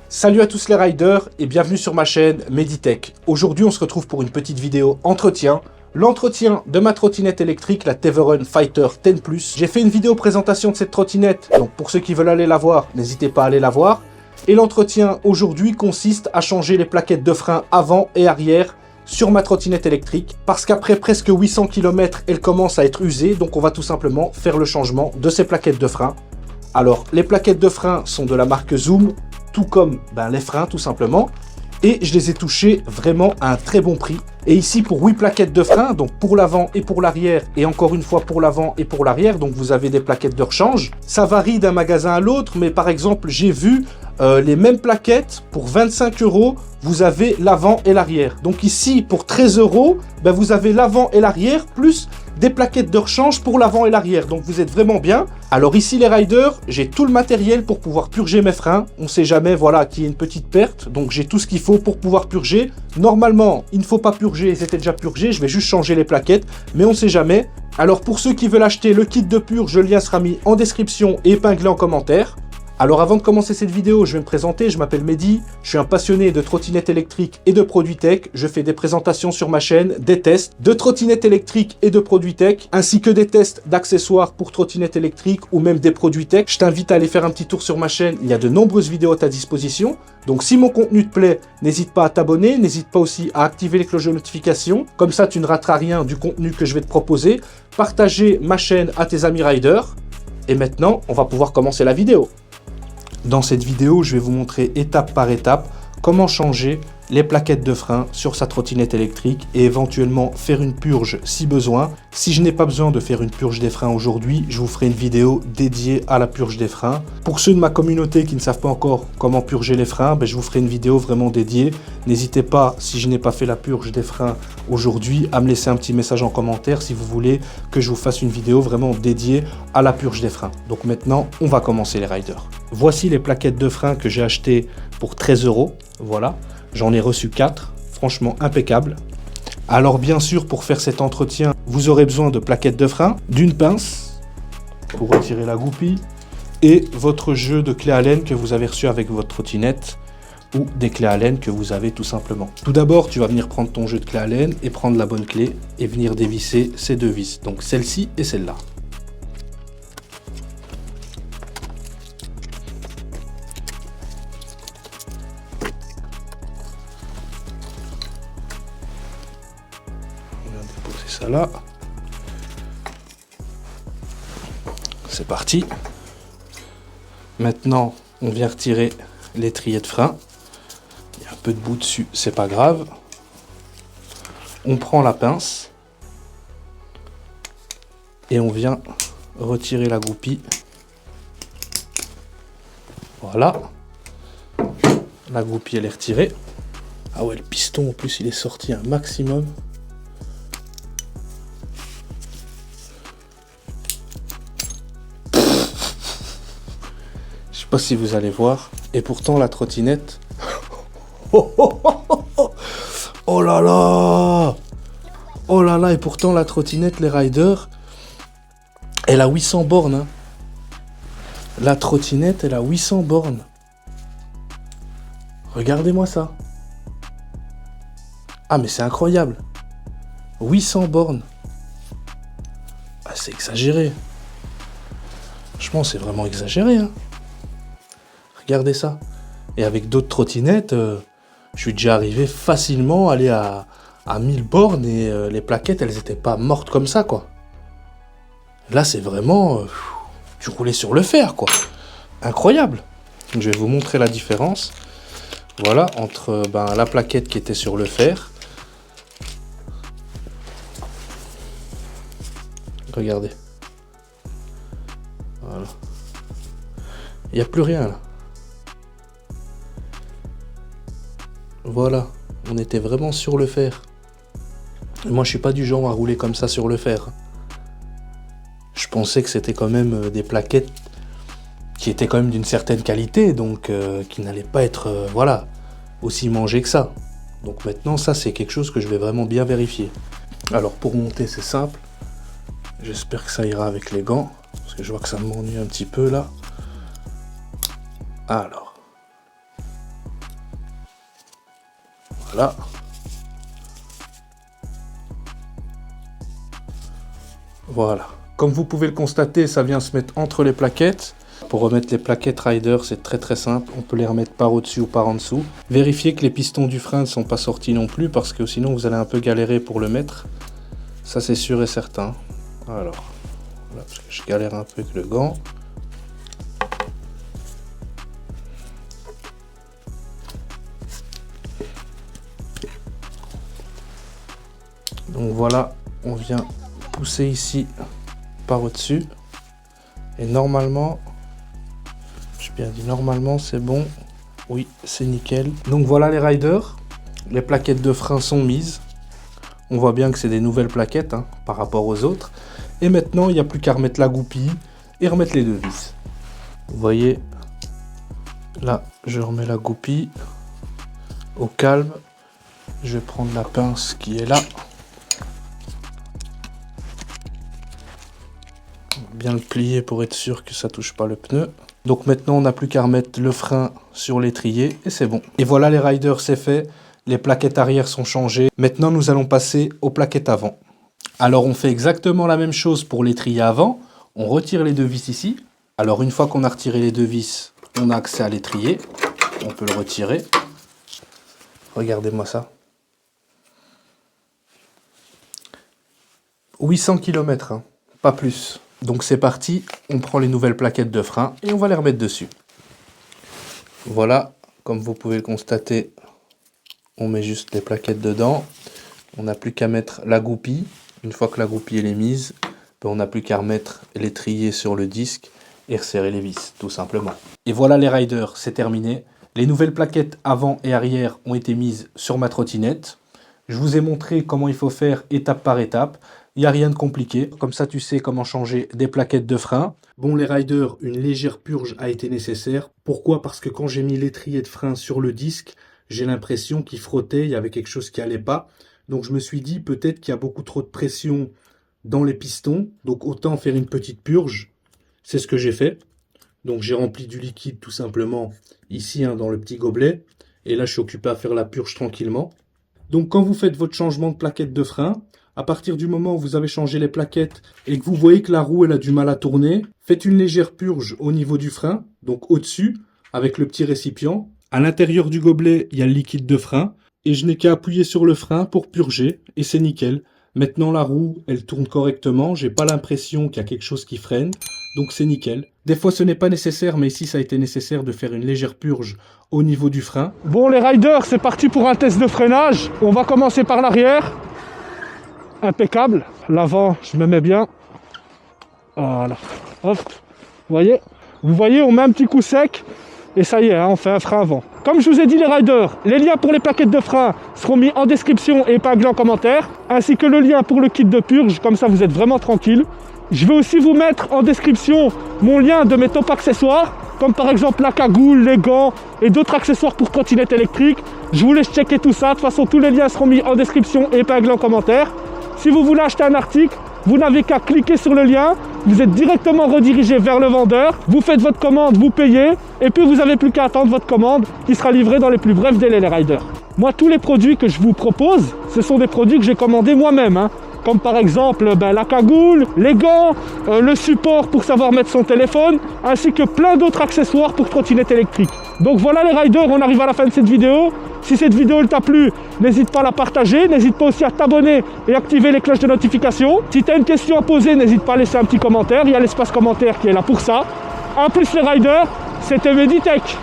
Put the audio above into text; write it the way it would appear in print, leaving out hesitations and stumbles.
Salut à tous les riders et bienvenue sur ma chaîne Meditech. Aujourd'hui on se retrouve pour une petite vidéo entretien. L'entretien de ma trottinette électrique, la Teveron Fighter 10+. J'ai fait une vidéo présentation de cette trottinette, donc pour ceux qui veulent aller la voir, n'hésitez pas à aller la voir. Et l'entretien aujourd'hui consiste à changer les plaquettes de frein avant et arrière sur ma trottinette électrique. Parce qu'après presque 800 km, elle commence à être usée, donc on va tout simplement faire le changement de ces plaquettes de frein. Alors, les plaquettes de frein sont de la marque Zoom, tout comme les freins tout simplement. Et je les ai touchés vraiment à un très bon prix. Et ici pour 8 plaquettes de frein, donc pour l'avant et pour l'arrière, et encore une fois pour l'avant et pour l'arrière, donc vous avez des plaquettes de rechange. Ça varie d'un magasin à l'autre, mais par exemple j'ai vu les mêmes plaquettes pour 25 €, vous avez l'avant et l'arrière. Donc ici pour 13 €, vous avez l'avant et l'arrière, plus des plaquettes de rechange pour l'avant et l'arrière. Donc vous êtes vraiment bien. Alors ici les riders, j'ai tout le matériel pour pouvoir purger mes freins. On ne sait jamais voilà, qu'il y ait une petite perte. Donc j'ai tout ce qu'il faut pour pouvoir purger. Normalement, il ne faut pas purger, c'était déjà purgé. Je vais juste changer les plaquettes, mais on ne sait jamais. Alors pour ceux qui veulent acheter le kit de purge, le lien sera mis en description et épinglé en commentaire. Alors avant de commencer cette vidéo, je vais me présenter, je m'appelle Mehdi, je suis un passionné de trottinettes électriques et de produits tech. Je fais des présentations sur ma chaîne, des tests de trottinettes électriques et de produits tech, ainsi que des tests d'accessoires pour trottinettes électriques ou même des produits tech. Je t'invite à aller faire un petit tour sur ma chaîne, il y a de nombreuses vidéos à ta disposition. Donc si mon contenu te plaît, n'hésite pas à t'abonner, n'hésite pas aussi à activer les cloches de notification, comme ça tu ne rateras rien du contenu que je vais te proposer. Partager ma chaîne à tes amis riders. Et maintenant, on va pouvoir commencer la vidéo. Dans cette vidéo, je vais vous montrer étape par étape comment changer les plaquettes de frein sur sa trottinette électrique et éventuellement faire une purge si besoin. Si je n'ai pas besoin de faire une purge des freins aujourd'hui, je vous ferai une vidéo dédiée à la purge des freins. Pour ceux de ma communauté qui ne savent pas encore comment purger les freins, je vous ferai une vidéo vraiment dédiée. N'hésitez pas, si je n'ai pas fait la purge des freins aujourd'hui, à me laisser un petit message en commentaire si vous voulez que je vous fasse une vidéo vraiment dédiée à la purge des freins. Donc maintenant, on va commencer les riders. Voici les plaquettes de frein que j'ai achetées pour 13 €. Voilà. J'en ai reçu 4, franchement impeccable. Alors bien sûr, pour faire cet entretien, vous aurez besoin de plaquettes de frein, d'une pince pour retirer la goupille et votre jeu de clé Allen que vous avez reçu avec votre trottinette ou des clés Allen que vous avez tout simplement. Tout d'abord, tu vas venir prendre ton jeu de clé Allen et prendre la bonne clé et venir dévisser ces deux vis, donc celle-ci et celle-là. Ça là, c'est parti. Maintenant, on vient retirer l'étrier de frein. Il y a un peu de bout dessus, c'est pas grave. On prend la pince et on vient retirer la goupille. Voilà, la goupille elle est retirée. Ah ouais, le piston en plus il est sorti un maximum. Je sais pas si vous allez voir, et pourtant la trottinette. Oh là là, oh là là, et pourtant la trottinette, les riders, elle a 800 bornes. Hein. La trottinette, elle a 800 bornes. Regardez-moi ça. Ah mais c'est incroyable. 800 bornes. Ah, c'est exagéré. Franchement, c'est vraiment exagéré. Hein. Regardez ça. Et avec d'autres trottinettes, je suis déjà arrivé facilement à aller à 1000 bornes et les plaquettes, elles n'étaient pas mortes comme ça, quoi. Là, c'est vraiment... tu roulais sur le fer, quoi. Incroyable. Je vais vous montrer la différence. Voilà, entre la plaquette qui était sur le fer. Regardez. Voilà. Il n'y a plus rien, là. Voilà, on était vraiment sur le fer. Moi, je suis pas du genre à rouler comme ça sur le fer. Je pensais que c'était quand même des plaquettes qui étaient quand même d'une certaine qualité, donc qui n'allaient pas être, voilà, aussi mangées que ça. Donc maintenant, ça, c'est quelque chose que je vais vraiment bien vérifier. Alors, pour monter, c'est simple. J'espère que ça ira avec les gants, parce que je vois que ça m'ennuie un petit peu, là. Alors. Voilà. Voilà. Comme vous pouvez le constater, ça vient se mettre entre les plaquettes. Pour remettre les plaquettes Rider, c'est très simple. On peut les remettre par au-dessus ou par en dessous. Vérifiez que les pistons du frein ne sont pas sortis non plus, parce que sinon vous allez un peu galérer pour le mettre. Ça, c'est sûr et certain. Alors, voilà, parce que je galère un peu avec le gant. Donc voilà, on vient pousser ici par au-dessus. Et normalement, j'ai bien dit normalement, c'est bon. Oui, c'est nickel. Donc voilà les riders. Les plaquettes de frein sont mises. On voit bien que c'est des nouvelles plaquettes hein, par rapport aux autres. Et maintenant, il n'y a plus qu'à remettre la goupille et remettre les deux vis. Vous voyez, là, je remets la goupille au calme. Je vais prendre la pince qui est là. Bien le plier pour être sûr que ça touche pas le pneu. Donc maintenant, on n'a plus qu'à remettre le frein sur l'étrier et c'est bon. Et voilà les riders, c'est fait. Les plaquettes arrière sont changées. Maintenant, nous allons passer aux plaquettes avant. Alors, on fait exactement la même chose pour l'étrier avant. On retire les deux vis ici. Alors, une fois qu'on a retiré les deux vis, on a accès à l'étrier. On peut le retirer. Regardez-moi ça. 800 km, hein, pas plus. Donc c'est parti, on prend les nouvelles plaquettes de frein et on va les remettre dessus. Voilà, comme vous pouvez le constater, on met juste les plaquettes dedans. On n'a plus qu'à mettre la goupille. Une fois que la goupille elle est mise, on n'a plus qu'à remettre l'étrier sur le disque et resserrer les vis, tout simplement. Et voilà les riders, c'est terminé. Les nouvelles plaquettes avant et arrière ont été mises sur ma trottinette. Je vous ai montré comment il faut faire étape par étape. Il n'y a rien de compliqué. Comme ça, tu sais comment changer des plaquettes de frein. Bon, les riders, une légère purge a été nécessaire. Pourquoi? Parce que quand j'ai mis l'étrier de frein sur le disque, j'ai l'impression qu'il frottait, il y avait quelque chose qui allait pas. Donc, je me suis dit peut-être qu'il y a beaucoup trop de pression dans les pistons. Donc, autant faire une petite purge. C'est ce que j'ai fait. Donc, j'ai rempli du liquide tout simplement ici, hein, dans le petit gobelet. Et là, je suis occupé à faire la purge tranquillement. Donc, quand vous faites votre changement de plaquette de frein, à partir du moment où vous avez changé les plaquettes et que vous voyez que la roue elle a du mal à tourner, faites une légère purge au niveau du frein, donc au-dessus, avec le petit récipient. À l'intérieur du gobelet, il y a le liquide de frein. Et je n'ai qu'à appuyer sur le frein pour purger, et c'est nickel. Maintenant, la roue, elle tourne correctement. J'ai pas l'impression qu'il y a quelque chose qui freine, donc c'est nickel. Des fois, ce n'est pas nécessaire, mais ici, ça a été nécessaire de faire une légère purge au niveau du frein. Bon, les riders, c'est parti pour un test de freinage. On va commencer par l'arrière. Impeccable. L'avant, je me mets bien. Voilà. Hop. Vous voyez, on met un petit coup sec. Et ça y est, hein, on fait un frein avant. Comme je vous ai dit, les riders, les liens pour les plaquettes de frein seront mis en description et épinglés en commentaire. Ainsi que le lien pour le kit de purge. Comme ça, vous êtes vraiment tranquille. Je vais aussi vous mettre en description mon lien de mes top accessoires. Comme par exemple la cagoule, les gants et d'autres accessoires pour trottinette électrique. Je vous laisse checker tout ça. De toute façon, tous les liens seront mis en description et épinglés en commentaire. Si vous voulez acheter un article, vous n'avez qu'à cliquer sur le lien, vous êtes directement redirigé vers le vendeur, vous faites votre commande, vous payez, et puis vous n'avez plus qu'à attendre votre commande qui sera livrée dans les plus brefs délais, les riders. Moi, tous les produits que je vous propose, ce sont des produits que j'ai commandés moi-même, hein. Comme par exemple la cagoule, les gants, le support pour savoir mettre son téléphone, ainsi que plein d'autres accessoires pour trottinette électrique. Donc voilà les riders, on arrive à la fin de cette vidéo. Si cette vidéo t'a plu, n'hésite pas à la partager, n'hésite pas aussi à t'abonner et activer les cloches de notification. Si tu as une question à poser, n'hésite pas à laisser un petit commentaire, il y a l'espace commentaire qui est là pour ça. En plus les riders, c'était Meditech.